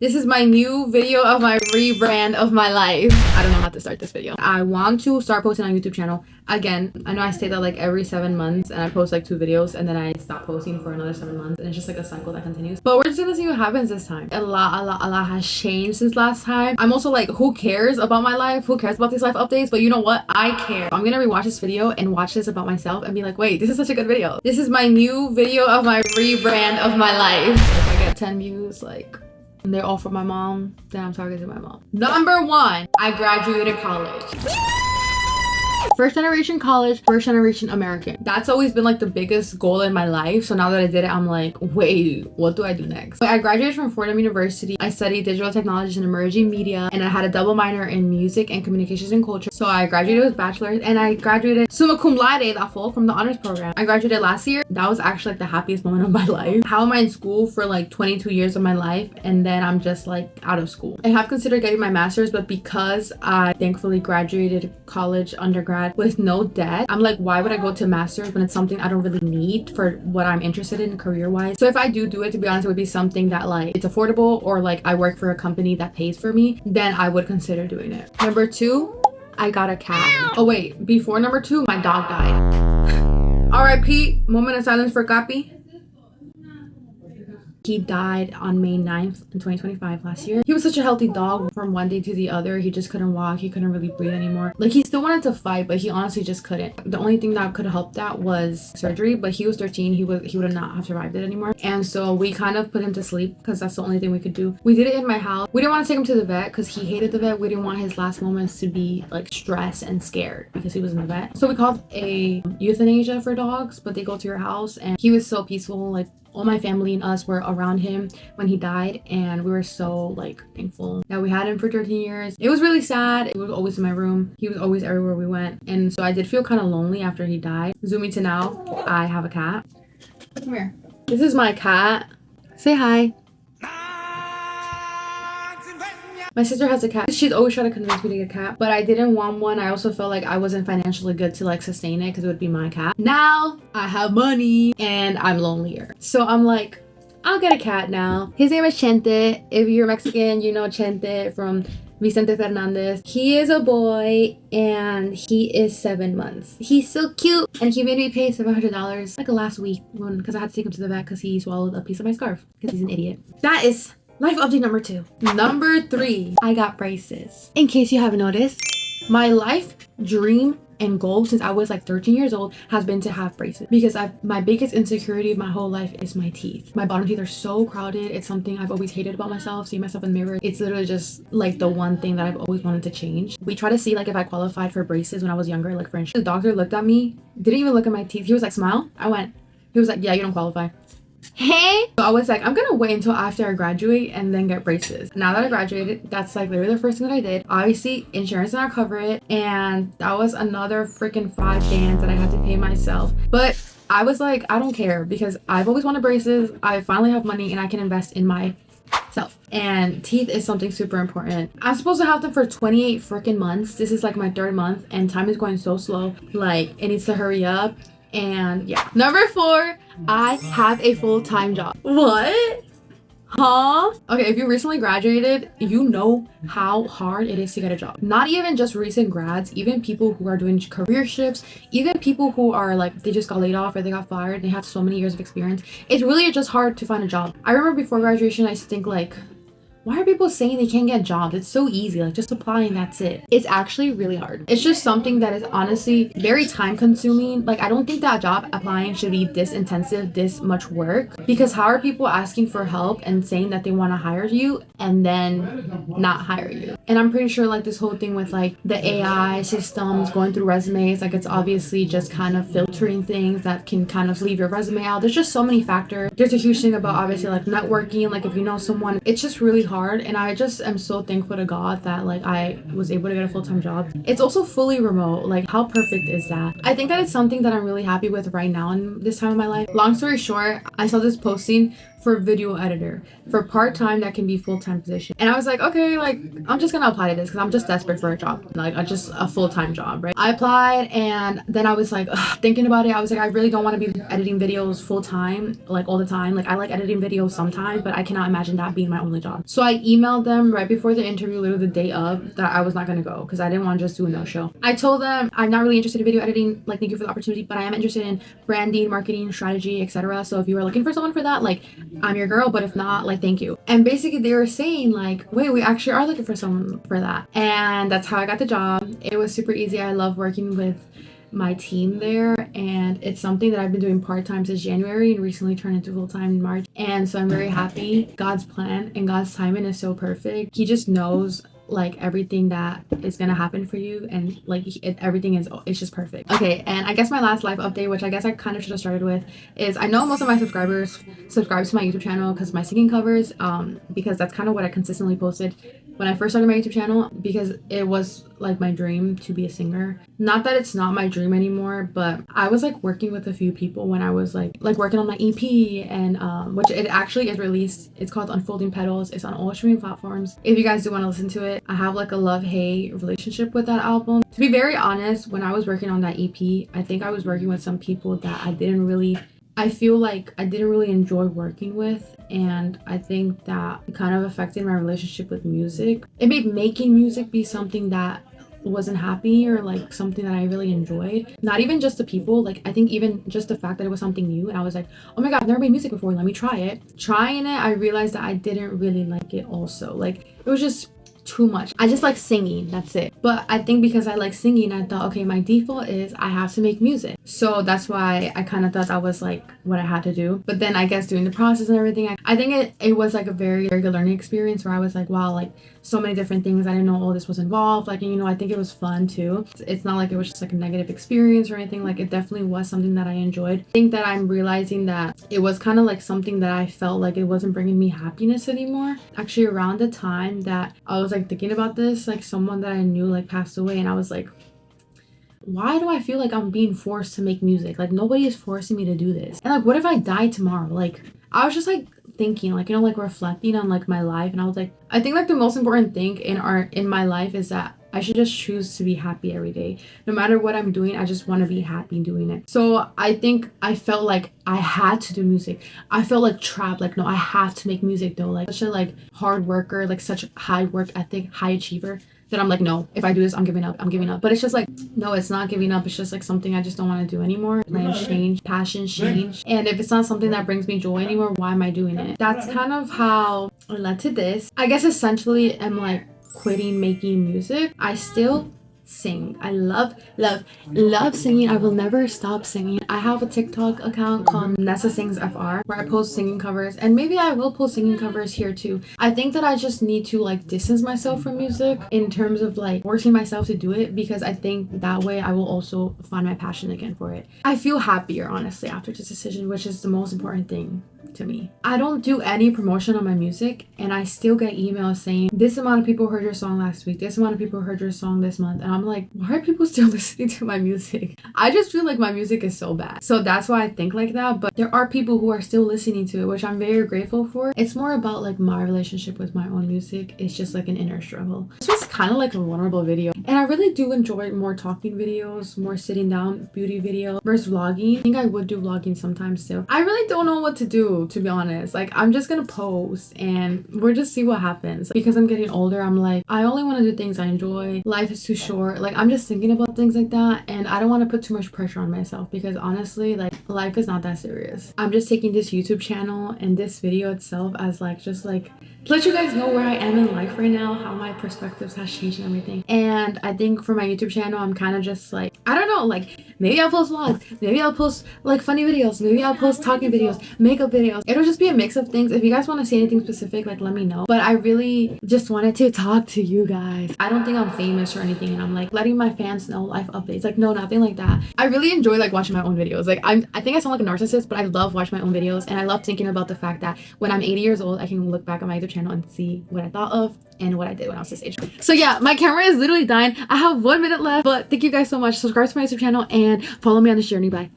This is my new video of my rebrand of my life. I don't know how to start this video. I want to start posting on YouTube channel again. I know I say that like every 7 months and I post like 2 videos and then I stop posting for another 7 months and it's just like a cycle that continues. But we're just gonna see what happens this time. A lot has changed since last time. I'm also like, who cares about my life? Who cares about these life updates? But you know what? I care. I'm gonna rewatch this video and watch this about myself and be like, wait, this is such a good video. This is my new video of my rebrand of my life. If I get 10 views, like, and they're all from my mom, then I'm targeting my mom. Number 1, I graduated college. First generation college, first generation American. That's always been like the biggest goal in my life. So now that I did it, I'm like, wait, what do I do next? I graduated from Fordham University. I studied digital technologies and emerging media, and I had a double minor in music and communications and culture. So I graduated with bachelor's, and I graduated summa cum laude that fall from the honors program. I graduated last year. That was actually like the happiest moment of my life. How am I in school for like 22 years of my life, and then I'm just like out of school? I have considered getting my master's, but because I thankfully graduated college undergrad with no debt, I'm like, why would I go to master's when it's something I don't really need for what I'm interested in career wise? So if I do it, to be honest, it would be something that like it's affordable, or like I work for a company that pays for me, then I would consider doing it. Number 2, I got a cat. Oh wait, before number 2, my dog died. R.I.P. Moment of silence for Capi. He died on May 9th in 2025 last year. He was such a healthy dog. From one day to the other, he just couldn't walk. He couldn't really breathe anymore. Like, he still wanted to fight, but he honestly just couldn't. The only thing that could have helped that was surgery, but he was 13. He would not have survived it anymore. And so we kind of put him to sleep because that's the only thing we could do. We did it in my house. We didn't want to take him to the vet because he hated the vet. We didn't want his last moments to be like stressed and scared because he was in the vet. So we called a euthanasia for dogs, but they go to your house, and he was so peaceful. Like, all my family and us were around him when he died, and we were so like thankful that we had him for 13 years. It was really sad. He was always in my room. He was always everywhere we went, and so I did feel kind of lonely after he died. Zooming to now, I have a cat. Come here. This is my cat. Say hi. My sister has a cat. She's always trying to convince me to get a cat, but I didn't want one. I also felt like I wasn't financially good to like sustain it because it would be my cat. Now I have money and I'm lonelier. So I'm like, I'll get a cat now. His name is Chente. If you're Mexican, you know Chente from Vicente Fernandez. He is a boy and he is 7 months. He's so cute, and he made me pay $700 like last week because I had to take him to the vet because he swallowed a piece of my scarf because he's an idiot. That is life update number 2. Number 3, I got braces. In case you haven't noticed, my life dream and goal since I was like 13 years old has been to have braces, because my biggest insecurity of my whole life is my teeth. My bottom teeth are so crowded. It's something I've always hated about myself. Seeing myself in the mirror, it's literally just like the one thing that I've always wanted to change. We tried to see like if I qualified for braces when I was younger, like for instance. The doctor looked at me, didn't even look at my teeth. He was like, smile. He was like, yeah, you don't qualify. Hey, so I was like, I'm gonna wait until after I graduate and then get braces. Now that I graduated, that's like literally the first thing that I did. Obviously insurance did not cover it, and that was another freaking $5 that I had to pay myself. But I was like, I don't care, because I've always wanted braces. I finally have money and I can invest in myself, and teeth is something super important. I'm supposed to have them for 28 freaking months. This is like my 3rd month and time is going so slow. Like, it needs to hurry up. And yeah. Number 4, I have a full-time job. What? Huh? Okay, if you recently graduated, you know how hard it is to get a job. Not even just recent grads, even people who are doing career shifts, even people who are like, they just got laid off or they got fired, they have so many years of experience. It's really just hard to find a job. I remember before graduation, I used to think like, why are people saying they can't get jobs? It's so easy, like just apply and that's it. It's actually really hard. It's just something that is honestly very time consuming. Like, I don't think that job applying should be this intensive, this much work, because how are people asking for help and saying that they want to hire you and then not hire you? And I'm pretty sure like this whole thing with like the AI systems going through resumes, like it's obviously just kind of filtering things that can kind of leave your resume out. There's just so many factors. There's a huge thing about obviously like networking, like if you know someone, it's just really hard. And I just am so thankful to God that like I was able to get a full-time job. It's also fully remote. Like, how perfect is that? I think that it's something that I'm really happy with right now in this time of my life. Long story short, I saw this posting for video editor. For part-time, that can be full-time position. And I was like, okay, like I'm just gonna apply to this because I'm just desperate for a job, like just a full-time job, right? I applied, and then I was like, thinking about it, I was like, I really don't want to be editing videos full-time, like all the time. Like I like editing videos sometimes, but I cannot imagine that being my only job. So I emailed them right before the interview, literally the day of, that I was not gonna go because I didn't want to just do a no-show. I told them I'm not really interested in video editing, like thank you for the opportunity, but I am interested in branding, marketing, strategy, etc. So if you are looking for someone for that, like I'm your girl, but if not, like thank you. And basically they were saying like, wait, we actually are looking for someone for that. And that's how I got the job. It was super easy. I love working with my team there, and it's something that I've been doing part-time since January and recently turned into full-time in March. And so I'm very happy. God's plan and God's timing is so perfect. He just knows like everything that is gonna happen for you, and like everything is, it's just perfect. Okay, and I guess my last life update, which I guess I kind of should have started with, is I know most of my subscribers subscribe to my YouTube channel because my singing covers, because that's kind of what I consistently posted when I first started my YouTube channel, because it was like my dream to be a singer. Not that it's not my dream anymore, but I was like working with a few people when I was like working on my EP, and which it actually is released. It's called Unfolding Petals. It's on all streaming platforms if you guys do want to listen to it. I have like a love-hate relationship with that album. To be very honest, when I was working on that EP, I think I was working with some people that I feel like I didn't really enjoy working with, and I think that it kind of affected my relationship with music. It made making music be something that wasn't happy, or like something that I really enjoyed. Not even just the people, like I think even just the fact that it was something new, and I was like, oh my god, I've never made music before, let me try it. Trying it, I realized that I didn't really like it also. Like it was just too much. I just like singing, that's it. But I think because I like singing, I thought, okay, my default is I have to make music. So that's why I kind of thought that was like what I had to do. But then I guess doing the process and everything, I think it was like a very, very good learning experience where I was like, wow, like so many different things. I didn't know all this was involved. Like, you know, I think it was fun too. It's not like it was just like a negative experience or anything. Like it definitely was something that I enjoyed. I think that I'm realizing that it was kind of like something that I felt like it wasn't bringing me happiness anymore. Actually, around the time that I was like thinking about this, like someone that I knew like passed away, and I was like, why do I feel like I'm being forced to make music? Like nobody is forcing me to do this. And like, what if I die tomorrow? Like I was just like thinking, like, you know, like reflecting on like my life, and I was like, I think like the most important thing in my life is that I should just choose to be happy every day. No matter what I'm doing, I just want to be happy doing it. So I think I felt like I had to do music. I felt like trapped, like, no, I have to make music though. Like such a like hard worker, like such high work ethic, high achiever, that I'm like, no, if I do this, I'm giving up. But it's just like, no, it's not giving up. It's just like something I just don't want to do anymore. Plans change, passions change. And if it's not something that brings me joy anymore, why am I doing it? That's kind of how I led to this. I guess essentially I'm like quitting making music. I still sing. I love singing. I will never stop singing. I have a TikTok account called Nessa Sings FR where I post singing covers, and maybe I will post singing covers here too. I think that I just need to like distance myself from music in terms of like forcing myself to do it, because I think that way I will also find my passion again for it. I feel happier honestly after this decision, which is the most important thing to me. I don't do any promotion on my music, and I still get emails saying this amount of people heard your song last week, this amount of people heard your song this month, and I'm like, why are people still listening to my music? I just feel like my music is so bad. So that's why I think like that. But there are people who are still listening to it, which I'm very grateful for. It's more about like my relationship with my own music. It's just like an inner struggle. This was kind of like a vulnerable video, and I really do enjoy more talking videos, more sitting down beauty videos versus vlogging. I think I would do vlogging sometimes too. I really don't know what to do, to be honest. Like I'm just gonna post and we'll just see what happens. Because I'm getting older, I'm like, I only want to do things I enjoy. Life is too short. Like I'm just thinking about things like that, and I don't want to put too much pressure on myself, because honestly, like life is not that serious. I'm just taking this YouTube channel and this video itself as like just like to let you guys know where I am in life right now, how my perspectives has changed and everything. And I think for my YouTube channel, I'm kind of just like, I don't know, like maybe I'll post vlogs, maybe I'll post like funny videos, maybe I'll post talking videos, makeup videos. It'll just be a mix of things. If you guys want to see anything specific, like let me know. But I really just wanted to talk to you guys. I don't think I'm famous or anything, and I'm like letting my fans know life updates. Like no, nothing like that. I really enjoy like watching my own videos. Like I think I sound like a narcissist, but I love watching my own videos, and I love thinking about the fact that when I'm 80 years old, I can look back on my YouTube channel and see what I thought of and what I did when I was this age. So yeah, my camera is literally dying. I have 1 minute left, but thank you guys so much. Subscribe to my YouTube channel and follow me on this journey. Bye.